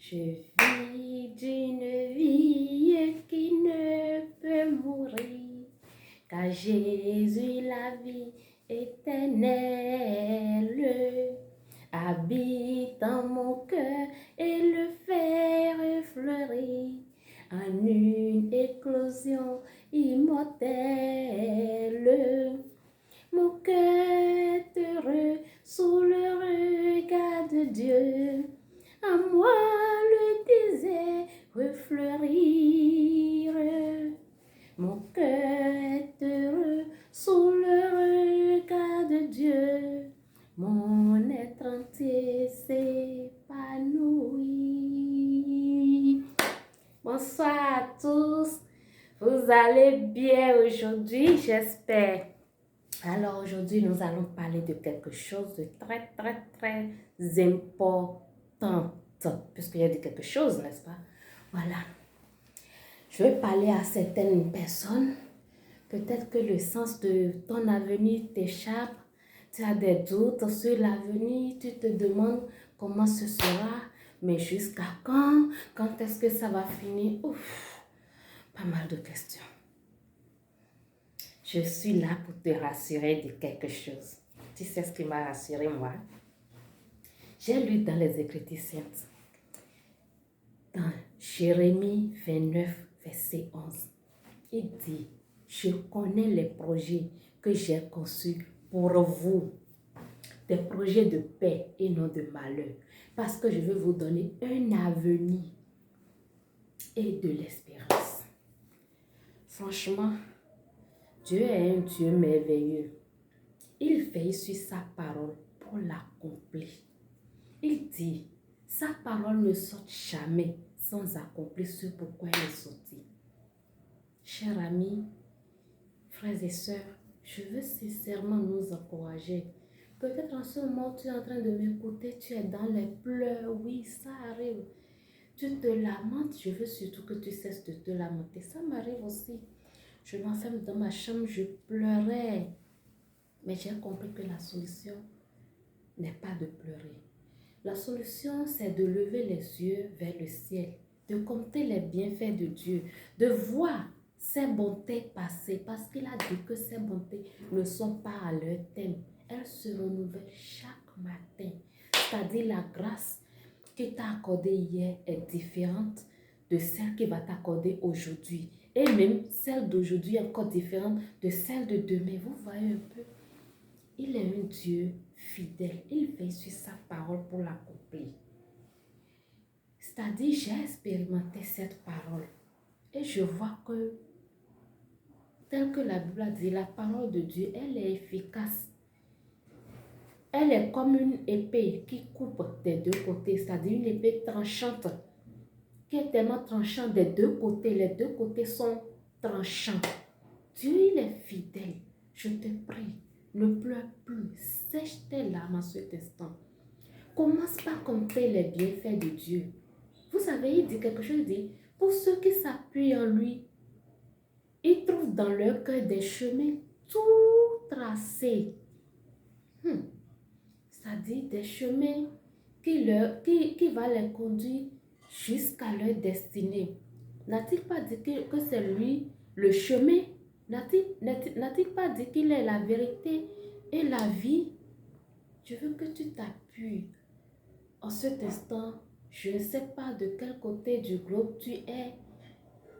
Je vis d'une vie qui ne peut mourir, car Jésus, la vie éternelle, habite en mon cœur et le fait fleurir en une éclosion immortelle. Mon cœur est heureux sous le regard de Dieu. À moi le désert refleurir. Mon cœur est heureux sous le regard de Dieu. Mon être entier s'épanouit. Bonsoir à tous. Vous allez bien aujourd'hui, j'espère. Alors aujourd'hui, nous allons parler de quelque chose de très important. Puisqu'il y a dit quelque chose, n'est-ce pas? Voilà. Je vais parler à certaines personnes. Peut-être que le sens de ton avenir t'échappe. Tu as des doutes sur l'avenir. Tu te demandes comment ce sera. Mais jusqu'à quand? Quand est-ce que ça va finir? Ouf, pas mal de questions. Je suis là pour te rassurer de quelque chose. Tu sais ce qui m'a rassuré, moi? J'ai lu dans les Écritures saintes, dans Jérémie 29, verset 11, il dit, je connais les projets que j'ai conçus pour vous, des projets de paix et non de malheur, parce que je veux vous donner un avenir et de l'espérance. Franchement, Dieu est un Dieu merveilleux. Il veille sur sa parole pour l'accomplir. Il dit, sa parole ne sort jamais sans accomplir ce pourquoi elle est sortie. Chers amis, frères et sœurs, je veux sincèrement nous encourager. Peut-être en ce moment, tu es en train de m'écouter, tu es dans les pleurs. Oui, ça arrive. Tu te lamentes, je veux surtout que tu cesses de te lamenter. Ça m'arrive aussi. Je m'enferme dans ma chambre, je pleurais. Mais j'ai compris que la solution n'est pas de pleurer. La solution, c'est de lever les yeux vers le ciel, de compter les bienfaits de Dieu, de voir ses bontés passer, parce qu'il a dit que ses bontés ne sont pas à leur terme. Elles se renouvellent chaque matin. C'est-à-dire la grâce qui t'a accordée hier est différente de celle qui va t'accorder aujourd'hui. Et même celle d'aujourd'hui est encore différente de celle de demain. Vous voyez un peu? Il est un Dieu fidèle. Il veille sur sa parole pour l'accomplir. C'est-à-dire, j'ai expérimenté cette parole. Et je vois que, tel que la Bible a dit, la parole de Dieu, elle est efficace. Elle est comme une épée qui coupe des deux côtés. C'est-à-dire une épée tranchante, qui est tellement tranchante des deux côtés. Les deux côtés sont tranchants. Dieu, il est fidèle. Je te prie. Ne pleure plus, sèche tes larmes en cet instant. Commence par compter les bienfaits de Dieu. Vous savez, il dit quelque chose, il dit, pour ceux qui s'appuient en lui, ils trouvent dans leur cœur des chemins tout tracés. C'est-à-dire des chemins qui vont les conduire jusqu'à leur destinée. N'a-t-il pas dit que c'est lui le chemin? N'a-t-il pas dit qu'il est la vérité et la vie? Je veux que tu t'appuies. En cet instant, je ne sais pas de quel côté du globe tu es.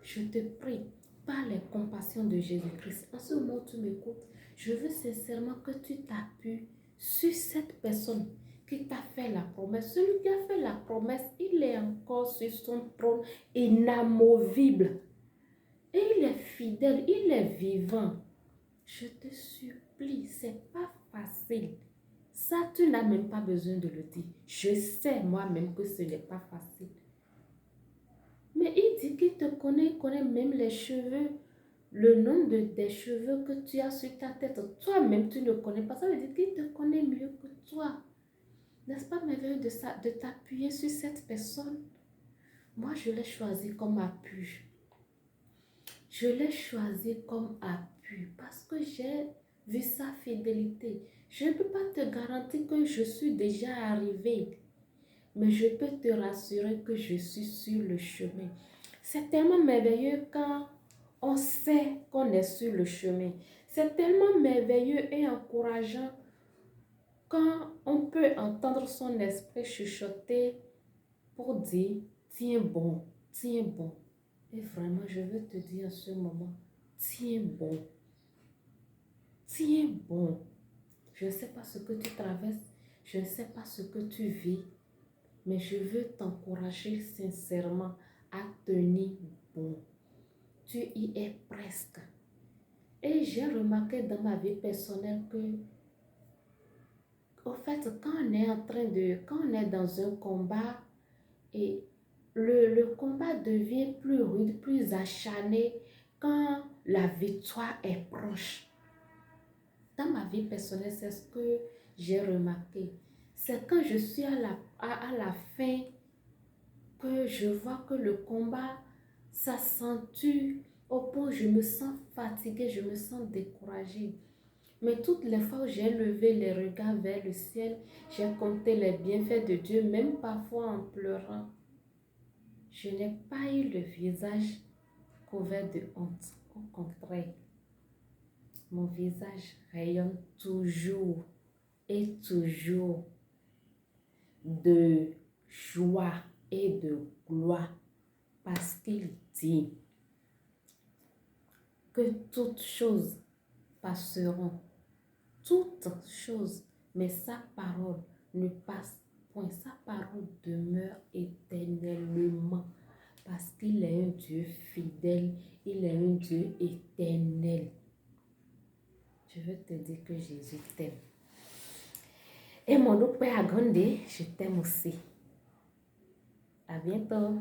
Je te prie, par les compassions de Jésus-Christ, en ce moment où tu m'écoutes, je veux sincèrement que tu t'appuies sur cette personne qui t'a fait la promesse. Celui qui a fait la promesse, il est encore sur son trône inamovible. Et il est fidèle, il est vivant. Je te supplie, c'est pas facile. Ça, tu n'as même pas besoin de le dire. Je sais moi-même que ce n'est pas facile. Mais il dit qu'il te connaît, il connaît même les cheveux, le nom des cheveux que tu as sur ta tête. Toi-même, tu ne connais pas. Ça veut dire qu'il te connaît mieux que toi. N'est-ce pas merveilleux de t'appuyer sur cette personne? Moi, je l'ai choisi comme appui. Je l'ai choisi comme appui parce que j'ai vu sa fidélité. Je ne peux pas te garantir que je suis déjà arrivée. mais je peux te rassurer que je suis sur le chemin. C'est tellement merveilleux quand on sait qu'on est sur le chemin. C'est tellement merveilleux et encourageant quand on peut entendre son esprit chuchoter pour dire, tiens bon, tiens bon. Et vraiment, je veux te dire en ce moment, tiens bon, tiens bon. Je ne sais pas ce que tu traverses, je ne sais pas ce que tu vis, mais je veux t'encourager sincèrement à tenir bon. Tu y es presque. Et j'ai remarqué dans ma vie personnelle que, au fait, quand on est dans un combat et le combat devient plus rude, plus acharné quand la victoire est proche. Dans ma vie personnelle, c'est ce que j'ai remarqué. C'est quand je suis à la fin que je vois que le combat s'accentue au point où je me sens fatiguée, je me sens découragée. Mais toutes les fois où j'ai levé les regards vers le ciel, j'ai compté les bienfaits de Dieu, même parfois en pleurant. Je n'ai pas eu le visage couvert de honte. Au contraire, mon visage rayonne toujours et toujours de joie et de gloire parce qu'il dit que toutes choses passeront, toutes choses, mais sa parole ne passe point, sa parole demeure éternellement parce qu'il est un Dieu fidèle, il est un Dieu éternel. Je veux te dire que Jésus t'aime. Et mon autre Père agrandi, je t'aime aussi. À bientôt.